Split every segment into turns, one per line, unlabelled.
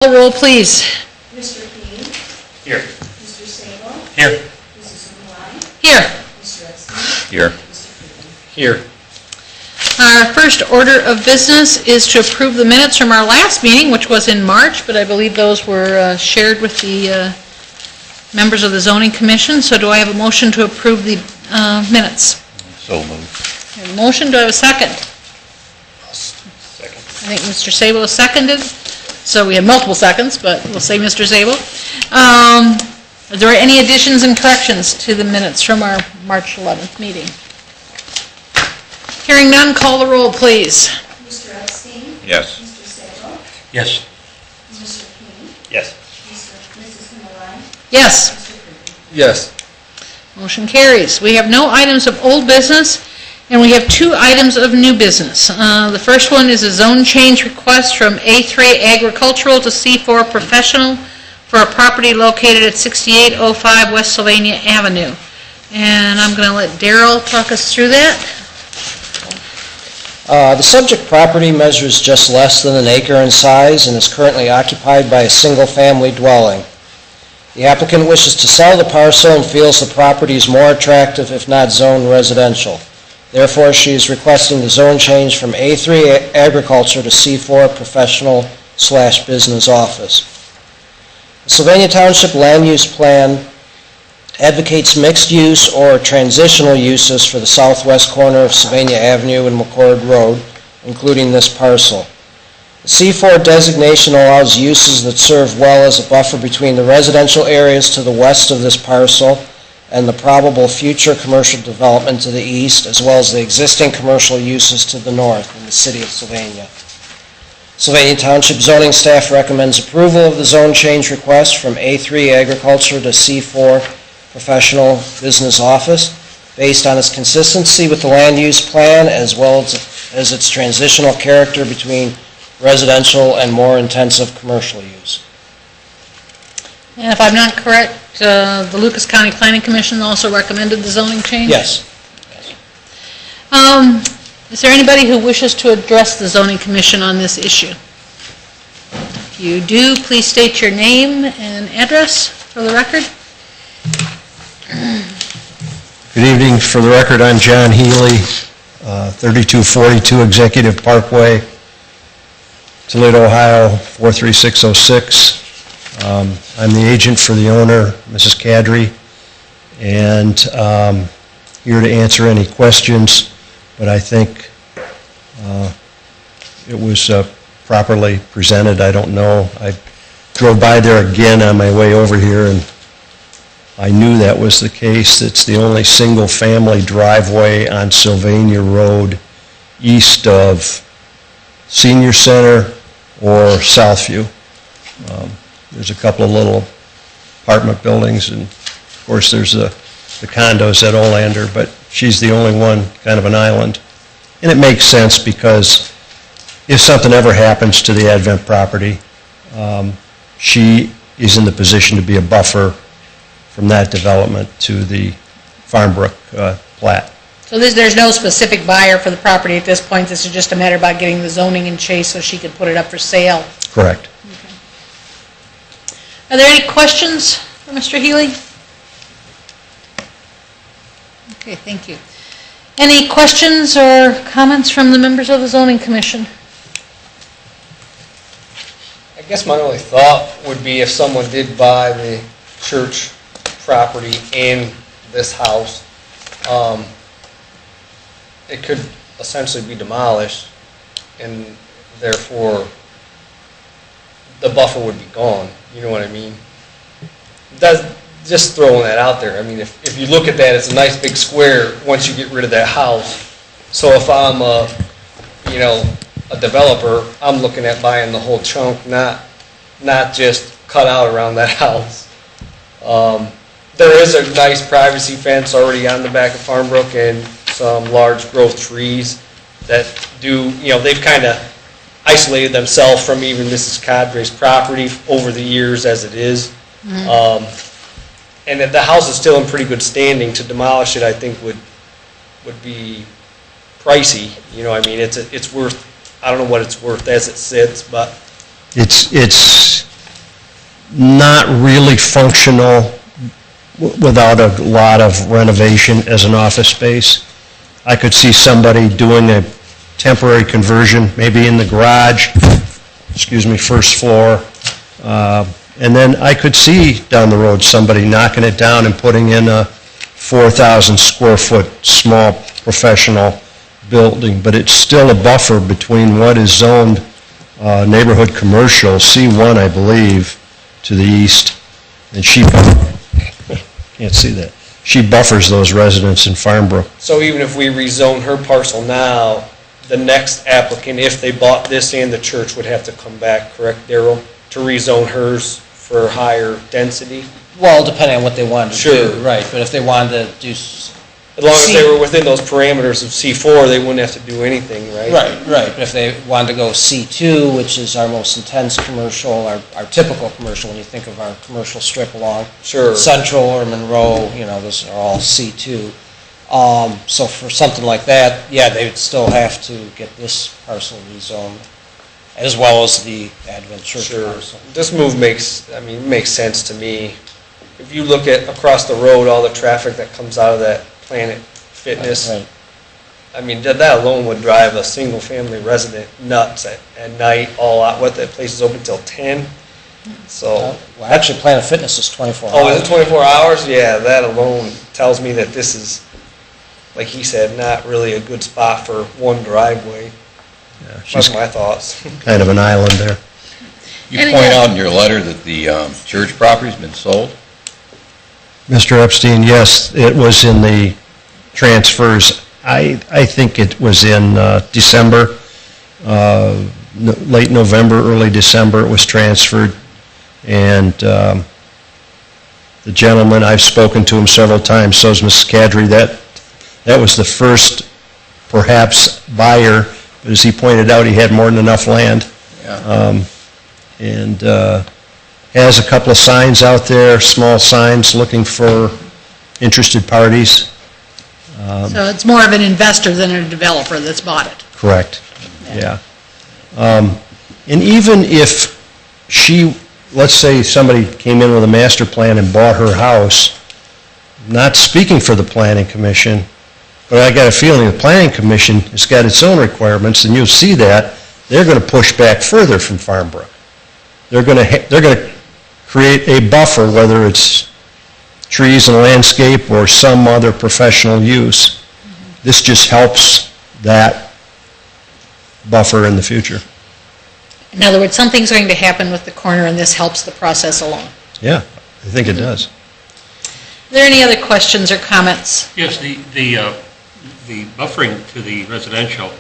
The roll, please.
Mr. King.
Here.
Mr. Sable.
Here.
Mrs. Maloney.
Here.
Mr. Epstein.
Here.
Mr. Freeman.
Here.
Our first order of business is to approve the minutes from our last meeting, which was in March, but I believe those were shared with the members of the Zoning Commission. So do I have a motion to approve the minutes?
So moved.
I have a motion. Do I have a second?
Second.
I think Mr. Sable has seconded. So we have multiple seconds, but we'll say Mr. Sable. Are there any additions and corrections to the minutes from our March 11th meeting? Hearing none, call the roll, please.
Mr. Epstein.
Yes.
Mr. Sable.
Yes.
Mr. King.
Yes.
Mrs. Maloney.
Yes.
Mr. Freeman.
Yes.
Motion carries. We have no items of old business, and we have two items of new business. The first one is a zone change request from A3 Agricultural to C4 Professional for a property located at 6805 West Sylvania Avenue. And I'm going to let Darrell talk us through that.
The subject property measures just less than an acre in size and is currently occupied by a single-family dwelling. The applicant wishes to sell the parcel and feels the property is more attractive if not zoned residential. Therefore, she is requesting the zone change from A3 Agriculture to C4 Professional/Business Office. The Sylvania Township Land Use Plan advocates mixed use or transitional uses for the southwest corner of Sylvania Avenue and McCord Road, including this parcel. The C4 designation allows uses that serve well as a buffer between the residential areas to the west of this parcel and the probable future commercial development to the east, as well as the existing commercial uses to the north in the city of Sylvania. Sylvania Township zoning staff recommends approval of the zone change request from A3 Agriculture to C4 Professional Business Office based on its consistency with the land use plan as well as its transitional character between residential and more intensive commercial use.
And if I'm not correct, the Lucas County Planning Commission also recommended the zoning change?
Yes.
Is there anybody who wishes to address the Zoning Commission on this issue? If you do, please state your name and address for the record.
Good evening. For the record, I'm John Healy, 3242 Executive Parkway, Toledo, Ohio, 43606. I'm the agent for the owner, Mrs. Kadri, and here to answer any questions, but I think it was properly presented. I don't know. I drove by there again on my way over here, and I knew that was the case. It's the only single-family driveway on Sylvania Road east of Senior Center or Southview. There's a couple of little apartment buildings, and of course there's the condos at Olander, but she's the only one, kind of an island. And it makes sense because if something ever happens to the Advent property, she is in the position to be a buffer from that development to the Farmbrook plat.
So there's no specific buyer for the property at this point. This is just a matter about getting the zoning in chase so she can put it up for sale.
Correct.
Okay. Are there any questions for Mr. Healy? Okay, thank you. Any questions or comments from the members of the Zoning Commission?
I guess my only thought would be if someone did buy the church property and this house, it could essentially be demolished, and therefore the buffer would be gone. You know what I mean? Just throwing that out there. I mean, if you look at that, it's a nice big square once you get rid of that house. So if I'm a developer, I'm looking at buying the whole chunk, not just cut out around that house. There is a nice privacy fence already on the back of Farmbrook and some large growth trees that do, they've kind of isolated themselves from even Mrs. Cadre's property over the years as it is. Mm-hmm. And if the house is still in pretty good standing, to demolish it, I think would be pricey. I mean, it's worth, I don't know what it's worth as it sits, but
It's not really functional without a lot of renovation as an office space. I could see somebody doing a temporary conversion, maybe in the garage, first floor. And then I could see down the road somebody knocking it down and putting in a 4,000 square foot small professional building, but it's still a buffer between what is zoned neighborhood commercial, C1, I believe, to the east, and can't see that. She buffers those residents in Farmbrook.
So even if we rezone her parcel now, the next applicant, if they bought this and the church, would have to come back, correct, Daryl, to rezone hers for higher density?
Well, depending on what they wanted to
Sure.
do, right, but if they wanted to do...
As long as they were within those parameters of C4, they wouldn't have to do anything, right?
Right, but if they wanted to go C2, which is our most intense commercial, our typical commercial, when you think of our commercial strip along
Sure.
Central or Monroe, those are all C2. So for something like that, yeah, they would still have to get this parcel rezoned, as well as the Advent Church
Sure.
parcel.
This move makes sense to me. If you look at across the road, all the traffic that comes out of that Planet Fitness,
Right.
I mean, that alone would drive a single-family resident nuts at night, all out. What, that place is open till 10? So,
Well, actually, Planet Fitness is 24 hours.
oh, is it 24 hours? Yeah, that alone tells me that this is, like he said, not really a good spot for one driveway.
Yeah, she's
That's my thoughts.
kind of an island there.
You
Any
point
other-
out in your letter that the church property's been sold?
Mr. Epstein, yes, it was in the transfers. I think it was in December, late November, early December, it was transferred. And the gentleman, I've spoken to him several times, so has Mrs. Kadri, that was the first, perhaps, buyer. But as he pointed out, he had more than enough land.
Yeah.
And has a couple of signs out there, small signs looking for interested parties.
So it's more of an investor than a developer that's bought it.
Correct, yeah. And even if she, let's say somebody came in with a master plan and bought her house, not speaking for the planning commission, but I got a feeling the planning commission has got its own requirements, and you'll see that, they're going to push back further from Farmbrook. They're going to create a buffer, whether it's trees and landscape or some other professional use. This just helps that buffer in the future.
In other words, something's going to happen with the corner, and this helps the process along.
Yeah, I think it does.
Are there any other questions or comments?
Yes, the buffering to the residential,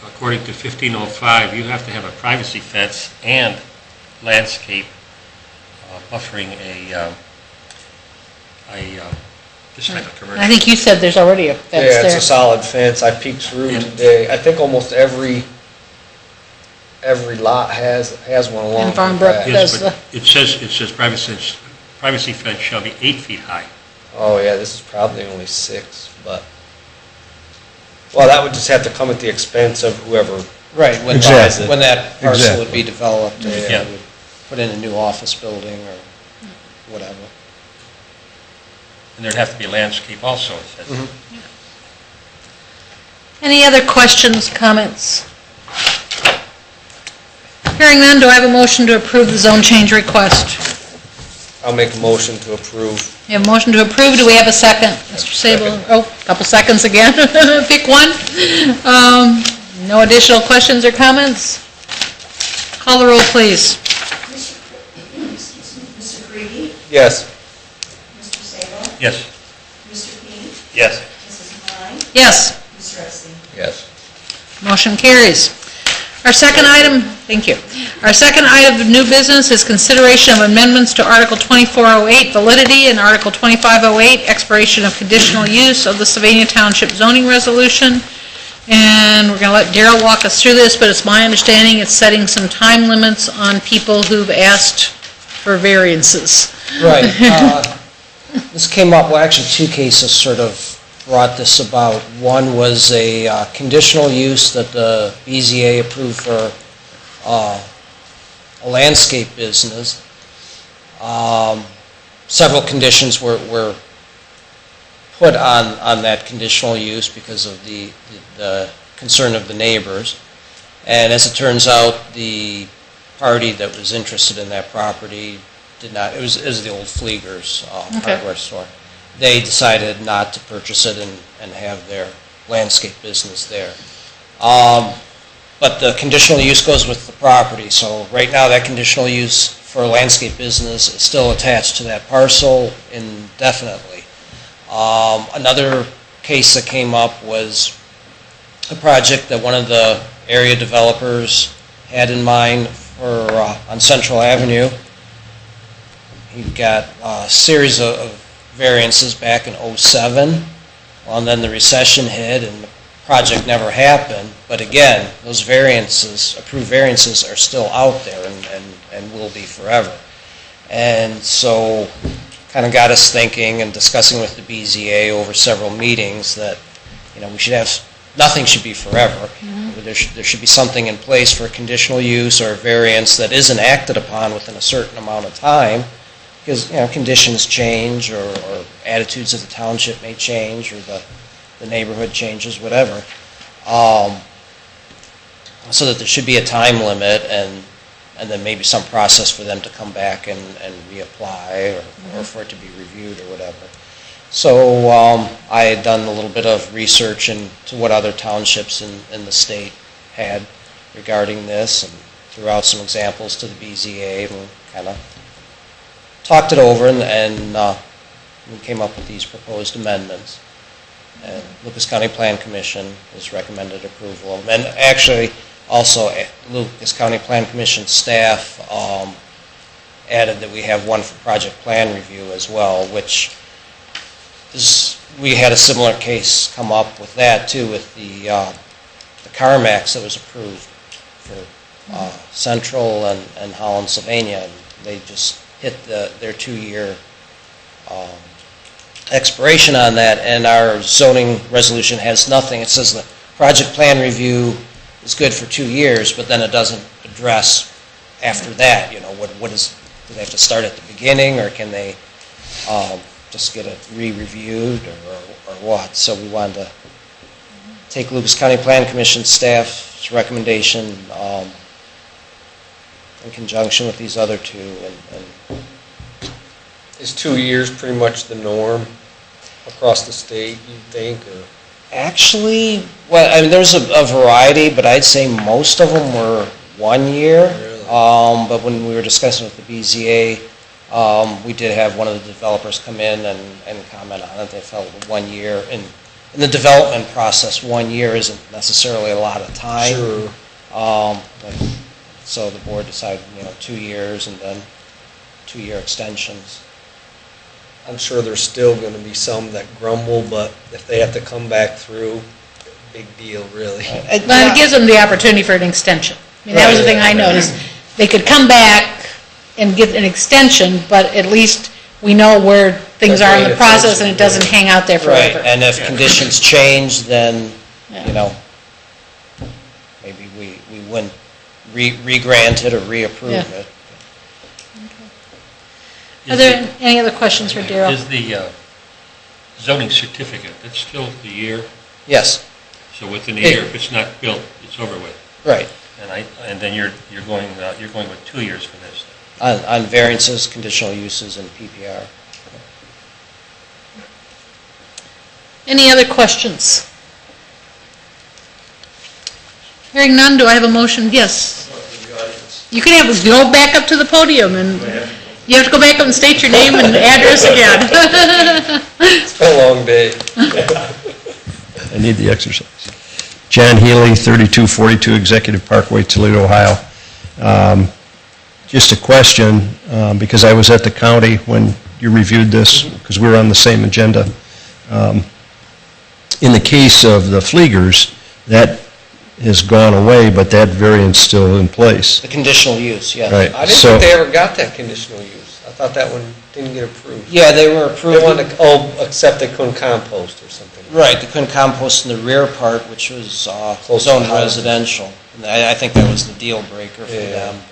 according to 1505, you have to have a privacy fence and landscape buffering this type of commercial.
I think you said there's already a fence
Yeah, it's
there.
a solid fence. I peeked through today. I think almost every lot has one along.
And Farmbrook
the back.
does.
Yes, but it says privacy fence shall be 8 feet high.
Oh, yeah, this is probably only 6, but, well, that would just have to come at the expense of whoever.
Right, when
Exactly.
when that parcel would be
Exactly.
developed, they
Yeah.
would put in a new office building or whatever.
And there'd have to be landscape also, it says.
Any other questions, comments? Hearing none, do I have a motion to approve the zone change request?
I'll make a motion to approve.
We have a motion to approve, do we have a second? Mr. Sable, oh, a couple seconds again, pick one. No additional questions or comments? Call the roll, please.
Mr. Creedy?
Yes.
Mr. Sable?
Yes.
Mr. King?
Yes.
Mrs. Maline?
Yes,
Mr. Epstein?
Yes.
motion carries. Our second item, thank you. Our second item of new business is consideration of amendments to Article 2408, validity, and Article 2508, expiration of conditional use of the Sylvania Township zoning resolution. And we're going to let Darrell walk us through this, but it's my understanding it's setting some time limits on people who've asked for variances.
Right. This came up, well, actually, two cases sort of brought this about. One was a conditional use that the BZA approved for a landscape business, Several conditions were put on that conditional use because of the concern of the neighbors. And as it turns out, the party that was interested in that property did not, it was the old Fleegers hardware store. They decided not to purchase it and have their landscape business there. But the conditional use goes with the property, so right now that conditional use for a landscape business is still attached to that parcel indefinitely. Another case that came up was a project that one of the area developers had in mind for on Central Avenue. He got a series of variances back in '07, well, and then the recession hit and the project never happened. But again, those variances, approved variances, are still out there and will be forever. And so kind of got us thinking and discussing with the BZA over several meetings that, we should have, nothing should be forever. There should be something in place for conditional use or variance that isn't acted upon within a certain amount of time, because conditions change or attitudes of the township may change or the neighborhood changes, whatever. So that there should be a time limit and then maybe some process for them to come back and reapply or for it to be reviewed or whatever. So I had done a little bit of research into what other townships in the state had regarding this and threw out some examples to the BZA and kind of talked it over and we came up with these proposed amendments. And Lucas County Plan Commission has recommended approval of them. And actually, also, Lucas County Plan Commission staff added that we have one for project plan review as well, which is, we had a similar case come up with that too, with the CarMax that was approved for Central and Holland, Sylvania. They just hit their 2-year expiration on that, and our zoning resolution has nothing. It says the project plan review is good for 2 years, but then it doesn't address after that, do they have to start at the beginning, or can they just get it re-reviewed, or what? So we wanted to take Lucas County Plan Commission staff's recommendation in conjunction with these other two. And
Is 2 years pretty much the norm across the state, you think, or?
actually, well, I mean, there's a variety, but I'd say most of them were 1 year.
Really?
But when we were discussing with the BZA, we did have one of the developers come in and comment on it. They felt 1 year, in the development process, 1 year isn't necessarily a lot of time.
Sure.
So the board decided, 2 years and then 2-year extensions.
I'm sure there's still going to be some that grumble, but if they have to come back through, big deal, really.
But it gives them the opportunity for an extension. I mean, that was the thing I noticed. They could come back and get an extension, but at least we know where things are in the process and it doesn't hang out there forever.
Right, and if conditions change, then, maybe we wouldn't re-grant it or reapprove
Yeah.
it.
Are there any other questions for Darrell?
Is the zoning certificate, that's still the year?
Yes,
So within a year, if it's not built, it's over with?
right.
And then you're going with 2 years for this?
On variances, conditional uses, and PPR.
Any other questions? Hearing none, do I have a motion? Yes. You can go back up to the podium, and you have to go back up and state your name and address again.
It's been a long day.
I need the exercise. John Healy, 3242 Executive Parkway, Toledo, Ohio. Just a question, because I was at the county when you reviewed this, because we were on the same agenda. In the case of the Fleegers, that has gone away, but that variant's still in place.
The conditional use, yes.
Right.
I didn't think they ever got that conditional use. I thought that one didn't get approved.
Yeah, they were
They
approved.
wanted to, except they couldn't compost or something.
Right, they couldn't compost in the rear part, which was
Close to
zoned
the house.
residential. And I think that was the deal breaker for
Yeah.
them.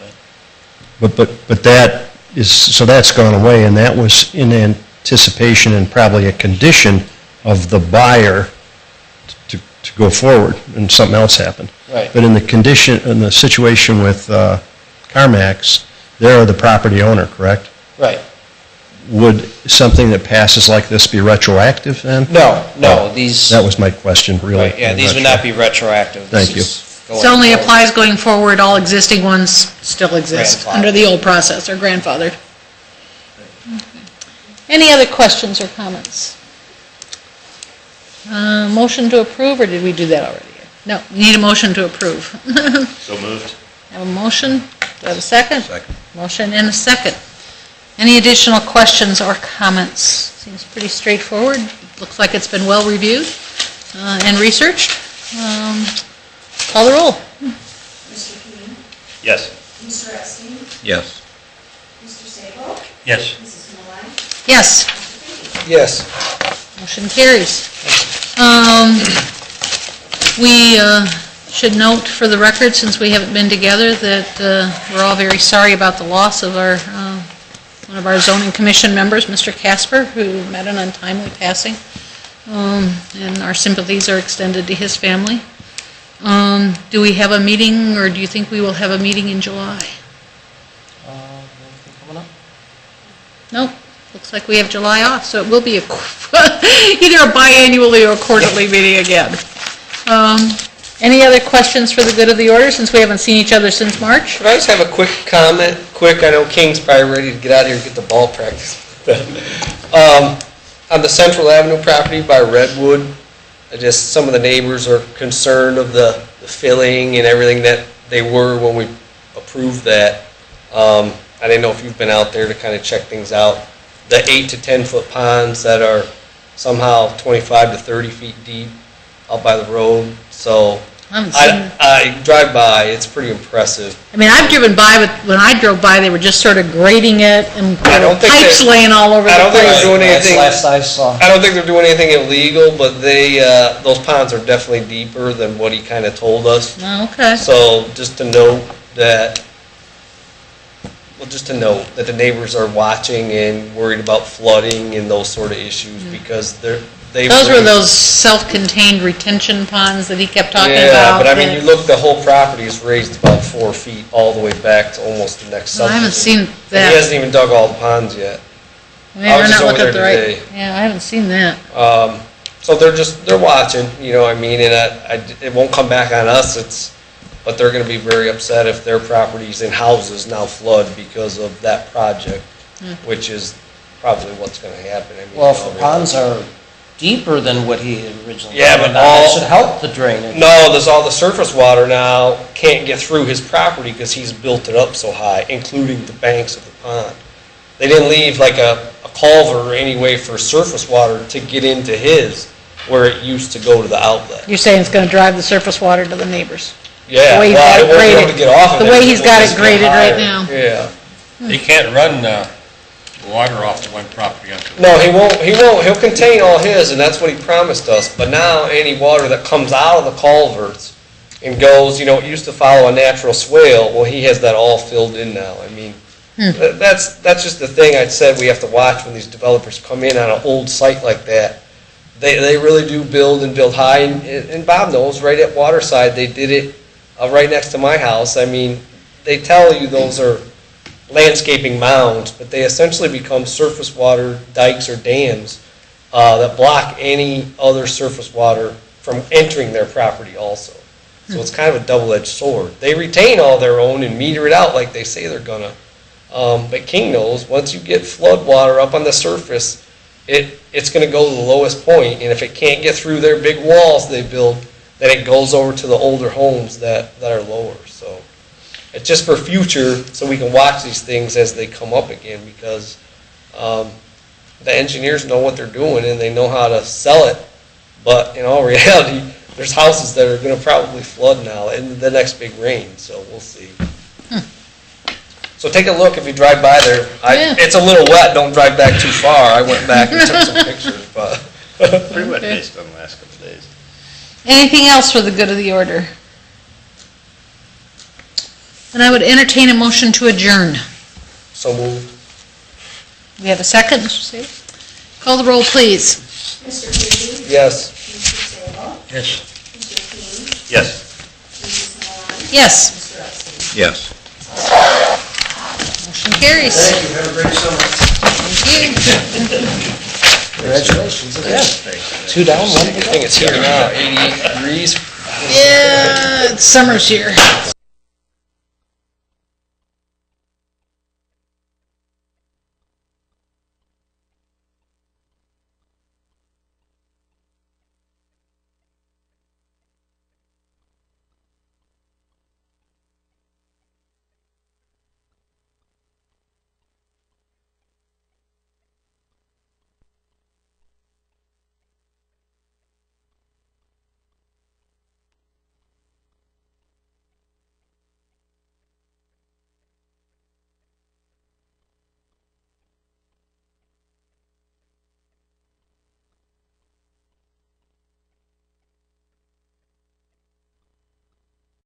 But that so that's gone away, and that was in anticipation and probably a condition of the buyer to go forward, and something else happened.
Right.
But in the situation with CarMax, they're the property owner, correct?
Right.
Would something that passes like this be retroactive then?
No, these,
That was my question, really.
right, yeah, these would not be retroactive.
Thank you.
It only applies going forward, all existing ones still exist
Grandfathered.
under the old process, or grandfathered. Any other questions or comments? Motion to approve, or did we do that already? No, we need a motion to approve.
So moved.
Have a motion, do I have a second?
Second.
Motion and a second. Any additional questions or comments? Seems pretty straightforward. Looks like it's been well reviewed and researched. Call the roll.
Mr. King,
Yes.
Mr. Epstein,
Yes.
Mr. Sabo,
Yes.
Mrs. Moore,
Yes.
Mr. King.
Yes.
Motion carries. We should note for the record, since we haven't been together, that we're all very sorry about the loss of our, one of our zoning commission members, Mr. Casper, who met an untimely passing. And our sympathies are extended to his family. Do we have a meeting, or do you think we will have a meeting in July?
Anything coming up?
Nope. Looks like we have July off, so it will be either a biannually or quarterly meeting again. Any other questions for the good of the order, since we haven't seen each other since March?
Could I just have a quick comment? I know King's probably ready to get out of here and get the ball practice. On the Central Avenue property by Redwood, some of the neighbors are concerned of the filling and everything that they were when we approved that. I didn't know if you've been out there to kind of check things out. The 8 to 10 foot ponds that are somehow 25 to 30 feet deep out by the road. So
I haven't seen.
I drive by, it's pretty impressive.
I mean, I've driven by, but when I drove by, they were just sort of grading it, and
I don't think
pipes laying all over the
I don't think
place.
they're doing
That's
anything.
last I saw.
I don't think they're doing anything illegal, but those ponds are definitely deeper than what he kind of told us.
Oh, okay.
So just to note that the neighbors are watching and worried about flooding and those sort of issues because
Those were those self-contained retention ponds that he kept talking about.
Yeah, but I mean, you look, the whole property is raised about 4 feet all the way back to almost the next
I
subdivision.
haven't seen
And he
that.
hasn't even dug all the ponds yet.
Maybe
I
we're
was just
not
over
looking at the
there
right.
today.
Yeah, I haven't seen that.
So they're watching, you know what I mean, and it won't come back on us, but they're gonna be very upset if their properties and houses now flood because of that project, which is probably what's gonna happen. I mean,
Well, if the ponds are deeper than what he had originally.
Yeah, but
planned on, that should help the drainage.
No, there's all the surface water now can't get through his property because he's built it up so high, including the banks of the pond. They didn't leave like a culvert or any way for surface water to get into his, where it used to go to the outlet.
You're saying it's going to drive the surface water to the neighbors?
Yeah,
The way he's
well,
got
it
it
won't be able
graded.
to get off of
The
it.
way he's got it
It'll just get
graded right
higher.
now.
Yeah.
They can't run water off the one property onto the...
No, he won't, he'll contain all his, and that's what he promised us, but now any water that comes out of the culverts and goes, it used to follow a natural swale, well, he has that all filled in now. I mean, that's just the thing I said we have to watch when these developers come in on an old site like that. They really do build high, and Bob knows, right at Waterside, they did it right next to my house. I mean, they tell you those are landscaping mounds, but they essentially become surface water dikes or dams that block any other surface water from entering their property also. So it's kind of a double-edged sword. They retain all their own and meter it out like they say they're gonna. But King knows, once you get flood water up on the surface, it's gonna go to the lowest point, and if it can't get through their big walls they build, then it goes over to the older homes that are lower, so. It's just for future, so we can watch these things as they come up again, because the engineers know what they're doing and they know how to sell it. But in all reality, there's houses that are going to probably flood now in the next big rain, so we'll see. So take a look if you drive by there.
Yeah.
It's a little wet, don't drive back too far. I went back and took some pictures, but.
Pretty wet
Okay.
based on the last couple of days.
Anything else for the good of the order? And I would entertain a motion to adjourn.
So moved.
We have a second, Mr. Sable? Call the roll, please.
Mr. Kinley?
Yes.
Mr. Sable?
Yes.
Mr. King?
Yes.
Mrs. Milan?
Yes.
Mr. Epstein?
Yes.
Motion carries.
Thank you, have a great summer.
Thank you.
Congratulations again. 2 down, 1 to go.
I think it's here now, 88 degrees.
Yeah, it's summer's here.